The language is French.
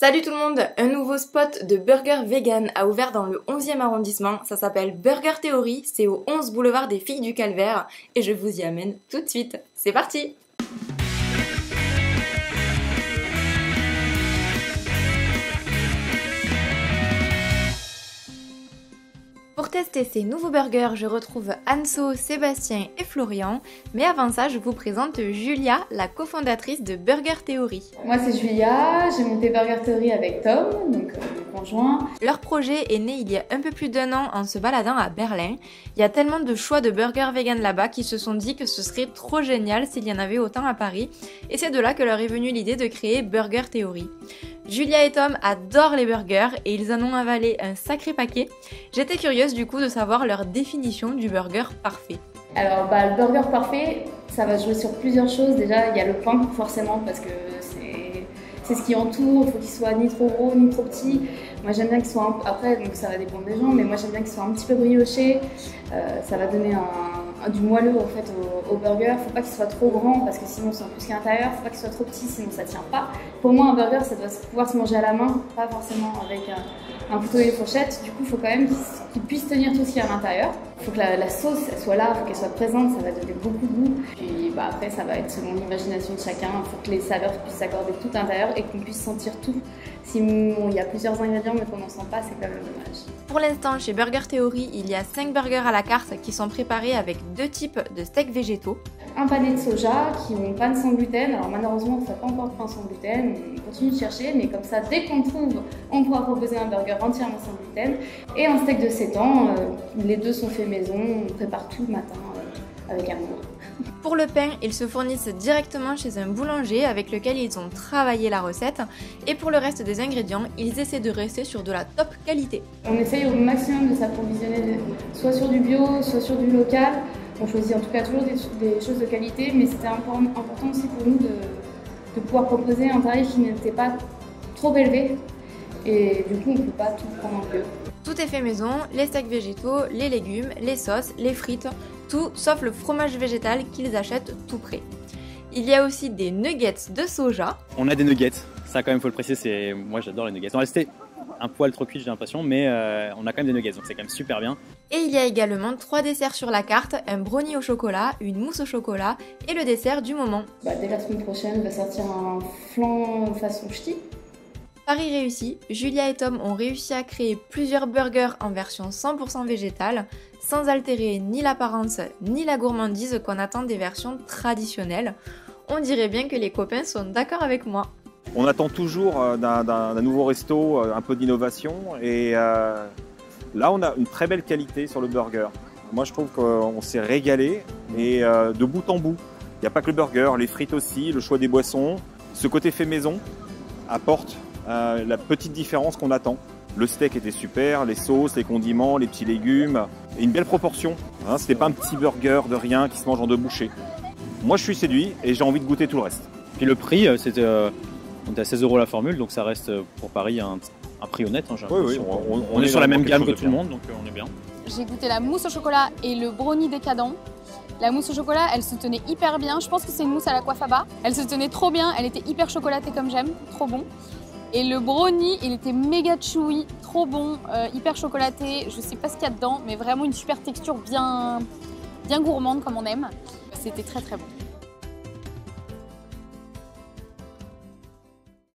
Salut tout le monde! Un nouveau spot de burger vegan a ouvert dans le 11e arrondissement. Ça s'appelle Burger Theory, c'est au 11 boulevard des Filles du Calvaire et je vous y amène tout de suite. C'est parti! Pour tester ces nouveaux burgers, je retrouve Anso, Sébastien et Florian. Mais avant ça, je vous présente Julia, la cofondatrice de Burger Theory. Moi c'est Julia, j'ai monté Burger Theory avec Tom, donc mon conjoint. Leur projet est né il y a un peu plus d'1 an en se baladant à Berlin. Il y a tellement de choix de burgers vegan là-bas qu'ils se sont dit que ce serait trop génial s'il y en avait autant à Paris. Et c'est de là que leur est venue l'idée de créer Burger Theory. Julia et Tom adorent les burgers et ils en ont avalé un sacré paquet. J'étais curieuse du coup de savoir leur définition du burger parfait. Alors le burger parfait, ça va jouer sur plusieurs choses. Déjà il y a le pain forcément parce que c'est ce qui entoure, il faut qu'il soit ni trop gros ni trop petit. Moi j'aime bien qu'il soit après donc ça va dépendre des gens, mais moi j'aime bien qu'il soit un petit peu brioché. Ça va donner du moelleux en fait au burger. Faut pas qu'il soit trop grand parce que sinon c'est en plus qu'à l'intérieur. Faut pas qu'il soit trop petit sinon ça tient pas. Pour moi un burger ça doit pouvoir se manger à la main, pas forcément avec un couteau et une fourchette. Du coup il faut quand même qu'il puisse tenir tout ce qu'il y a à l'intérieur. Il faut que la sauce elle soit là, il faut qu'elle soit présente, ça va donner beaucoup de goût. Puis après ça va être selon l'imagination de chacun. Il faut que les saveurs puissent s'accorder tout à l'intérieur et qu'on puisse sentir tout. Si il y a plusieurs ingrédients mais qu'on n'en sent pas, c'est quand même dommage. Pour l'instant, chez Burger Theory, il y a 5 burgers à la carte qui sont préparés avec 2 types de steaks végétaux. Un pané de soja qui ont panne sans gluten. Alors malheureusement, on ne fait pas encore de pain sans gluten. On continue de chercher, mais comme ça, dès qu'on trouve, on pourra proposer un burger entièrement sans gluten. Et un steak de sétan. Les deux sont faits maison. On prépare tout le matin avec amour. Pour le pain, ils se fournissent directement chez un boulanger avec lequel ils ont travaillé la recette. Et pour le reste des ingrédients, ils essaient de rester sur de la top qualité. On essaye au maximum de s'approvisionner soit sur du bio, soit sur du local. On choisit en tout cas toujours des choses de qualité, mais c'était important aussi pour nous de pouvoir proposer un tarif qui n'était pas trop élevé. Et du coup, on ne peut pas tout prendre en bio. Tout est fait maison, les steaks végétaux, les légumes, les sauces, les frites, tout sauf le fromage végétal qu'ils achètent tout prêt. Il y a aussi des nuggets de soja. On a des nuggets, ça quand même faut le préciser, moi j'adore les nuggets. On restait un poil trop cuit j'ai l'impression, mais on a quand même des nuggets, donc c'est quand même super bien. Et il y a également 3 desserts sur la carte, un brownie au chocolat, une mousse au chocolat et le dessert du moment. Dès la semaine prochaine, va sortir un flan façon ch'ti. Pari réussi, Julia et Tom ont réussi à créer plusieurs burgers en version 100% végétale, sans altérer ni l'apparence ni la gourmandise qu'on attend des versions traditionnelles. On dirait bien que les copains sont d'accord avec moi. On attend toujours d'un nouveau resto un peu d'innovation et là on a une très belle qualité sur le burger. Moi je trouve qu'on s'est régalé et de bout en bout. Il n'y a pas que le burger, les frites aussi, le choix des boissons. Ce côté fait maison apporte la petite différence qu'on attend. Le steak était super, les sauces, les condiments, les petits légumes et une belle proportion. C'était pas un petit burger de rien qui se mange en 2 bouchées. Moi je suis séduit et j'ai envie de goûter tout le reste. Puis le prix, on est à 16 € la formule, donc ça reste pour Paris un prix honnête. Oui, on est sur la même gamme que tout le monde, donc on est bien. J'ai goûté la mousse au chocolat et le brownie décadent. La mousse au chocolat, elle se tenait hyper bien. Je pense que c'est une mousse à la coiffe à bas. Elle se tenait trop bien, elle était hyper chocolatée comme j'aime, trop bon. Et le brownie, il était méga chewy, trop bon, hyper chocolaté. Je sais pas ce qu'il y a dedans, mais vraiment une super texture bien gourmande comme on aime. C'était très très bon.